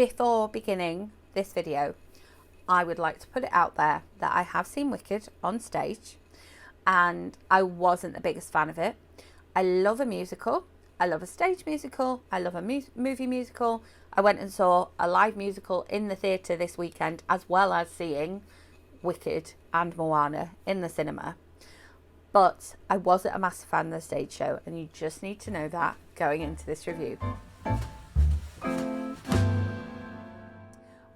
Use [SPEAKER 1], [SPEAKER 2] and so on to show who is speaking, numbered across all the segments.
[SPEAKER 1] before beginning this video, I would like to put it out there that I have seen Wicked on stage and I wasn't the biggest fan of it. I love a musical. I love a stage musical. I love a movie musical. I went and saw a live musical in the theatre this weekend, as well as seeing Wicked and Moana in the cinema. But I wasn't a massive fan of the stage show, and you just need to know that going into this review.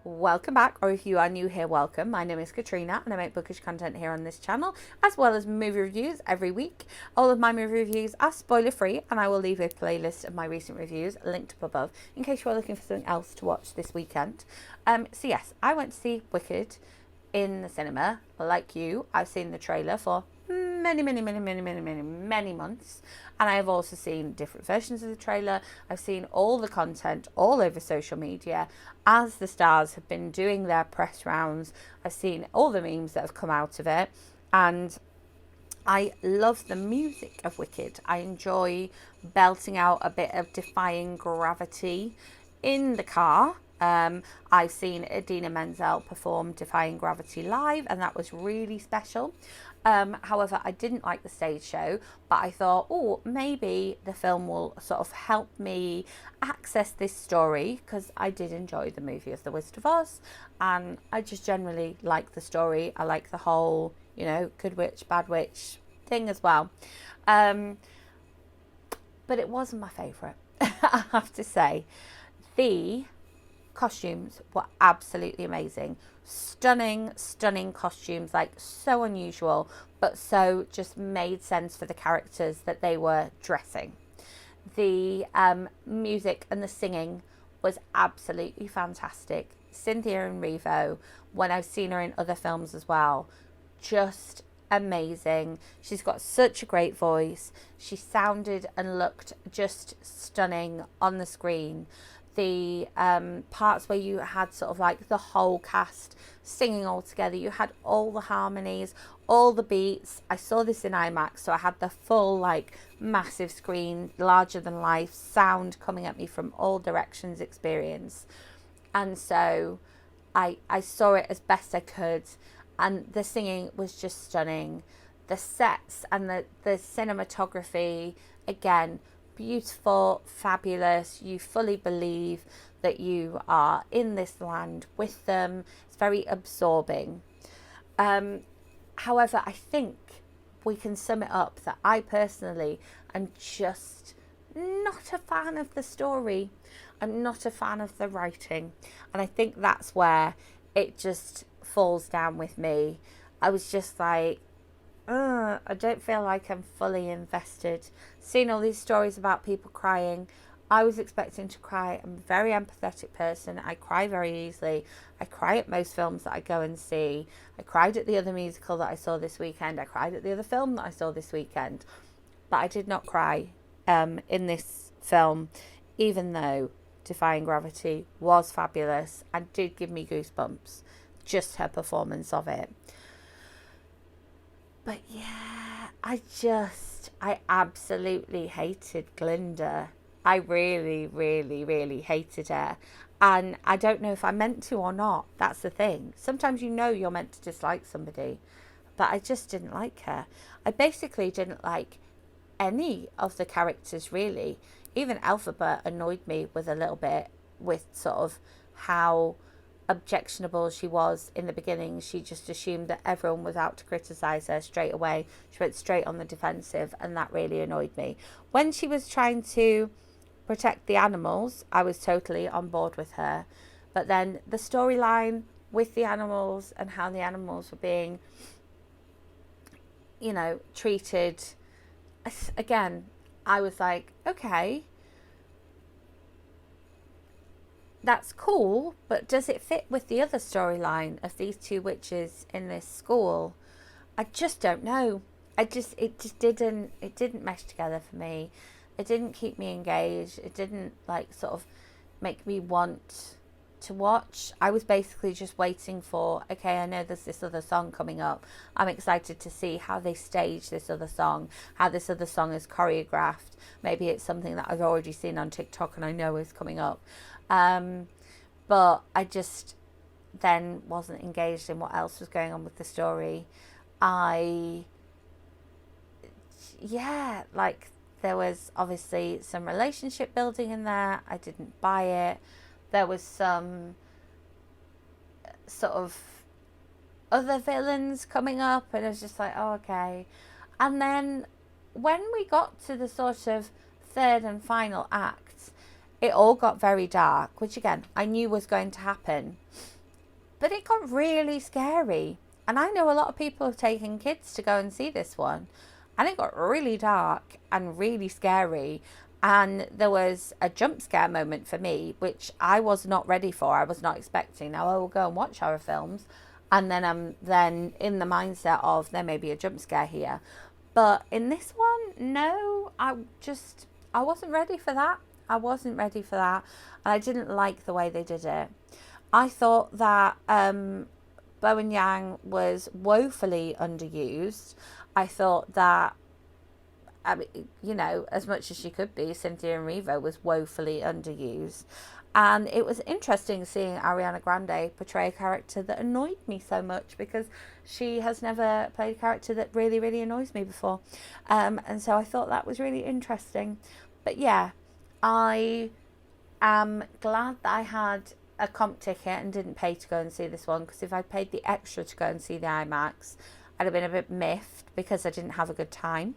[SPEAKER 1] Welcome back, or if you are new here, welcome. My name is Katrina and I make bookish content here on this channel, as well as movie reviews every week. All of my movie reviews are spoiler free, and I will leave a playlist of my recent reviews linked up above in case you are looking for something else to watch this weekend. So yes, I went to see Wicked in the cinema. Like you, I've seen the trailer for many months, and I have also seen different versions of the trailer. I've seen all the content all over social media as the stars have been doing their press rounds. I've seen all the memes that have come out of it, and I love the music of Wicked. I enjoy belting out a bit of Defying Gravity in the car. I've seen Idina Menzel perform Defying Gravity live, and that was really special. However, I didn't like the stage show, but I thought, oh, maybe the film will sort of help me access this story, because I did enjoy the movie of The Wizard of Oz, and I just generally like the story. I like the whole, good witch, bad witch thing as well. But it wasn't my favourite, I have to say. The costumes were absolutely amazing. Stunning costumes, like so unusual, but so just made sense for the characters that they were dressing. The music and the singing was absolutely fantastic. Cynthia Erivo, when I've seen her in other films as well, just amazing. She's got such a great voice. She sounded and looked just stunning on the screen. The parts where you had sort of like the whole cast singing all together, you had all the harmonies, all the beats. I saw this in IMAX, so I had the full like massive screen, larger than life sound coming at me from all directions experience. And so I saw it as best I could, and the singing was just stunning. The sets and the cinematography, again, beautiful, fabulous. You fully believe that you are in this land with them. It's very absorbing. However, I think we can sum it up that I personally am just not a fan of the story. I'm not a fan of the writing, and I think that's where it just falls down with me. I was just like, I don't feel like I'm fully invested. Seeing all these stories about people crying, I was expecting to cry. I'm a very empathetic person. I cry very easily. I cry at most films that I go and see. I cried at the other musical that I saw this weekend. I cried at the other film that I saw this weekend. But I did not cry in this film, even though Defying Gravity was fabulous and did give me goosebumps, just her performance of it. But yeah, I absolutely hated Glinda. I really hated her. And I don't know if I meant to or not. That's the thing. Sometimes you're meant to dislike somebody. But I just didn't like her. I basically didn't like any of the characters, really. Even Elphaba annoyed me with a little bit, with sort of how objectionable she was in the beginning. She just assumed that everyone was out to criticize her straight away. She went straight on the defensive, and that really annoyed me. When she was trying to protect the animals, I was totally on board with her. But then the storyline with the animals and how the animals were being, treated, again, I was like, okay, that's cool, but does it fit with the other storyline of these two witches in this school? I just don't know. It didn't mesh together for me. It didn't keep me engaged. It didn't sort of make me want to watch. I was basically just waiting for, okay, I know there's this other song coming up. I'm excited to see how they stage this other song, how this other song is choreographed. Maybe it's something that I've already seen on TikTok and I know is coming up. but I just then wasn't engaged in what else was going on with the story. Like, there was obviously some relationship building in there. I didn't buy it. There was some sort of other villains coming up, and I was just like, oh, okay. And then when we got to the sort of third and final act, it all got very dark, which again, I knew was going to happen. But it got really scary. And I know a lot of people have taken kids to go and see this one. And it got really dark and really scary. And there was a jump scare moment for me, which I was not ready for. I was not expecting. Now, I will go and watch horror films, and then I'm then in the mindset of there may be a jump scare here. But in this one, no, I wasn't ready for that. I wasn't ready for that. And I didn't like the way they did it. I thought that Bowen Yang was woefully underused. I thought that, I mean, you know, as much as she could be, Cynthia Erivo was woefully underused. And it was interesting seeing Ariana Grande portray a character that annoyed me so much, because she has never played a character that really, really annoys me before. And so I thought that was really interesting. But yeah, I am glad that I had a comp ticket and didn't pay to go and see this one, because if I paid the extra to go and see the IMAX, I'd have been a bit miffed because I didn't have a good time.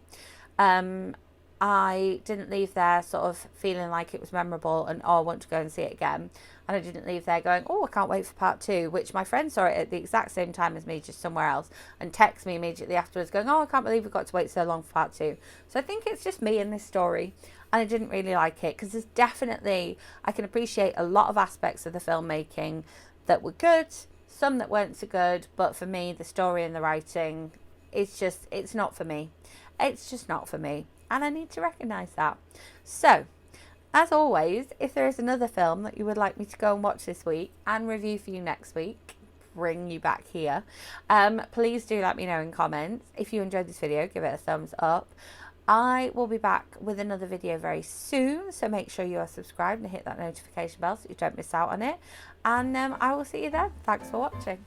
[SPEAKER 1] I didn't leave there sort of feeling like it was memorable and, oh, I want to go and see it again. And I didn't leave there going, oh, I can't wait for part 2, which my friend saw it at the exact same time as me, just somewhere else, and texted me immediately afterwards going, oh, I can't believe we've got to wait so long for part 2. So I think it's just me in this story. And I didn't really like it, because there's definitely, I can appreciate a lot of aspects of the filmmaking that were good, some that weren't so good, but for me, the story and the writing, it's not for me. It's just not for me. And I need to recognise that. So, as always, if there is another film that you would like me to go and watch this week and review for you next week, bring you back here, please do let me know in comments. If you enjoyed this video, give it a thumbs up. I will be back with another video very soon, so make sure you are subscribed and hit that notification bell so you don't miss out on it. And I will see you then. Thanks for watching.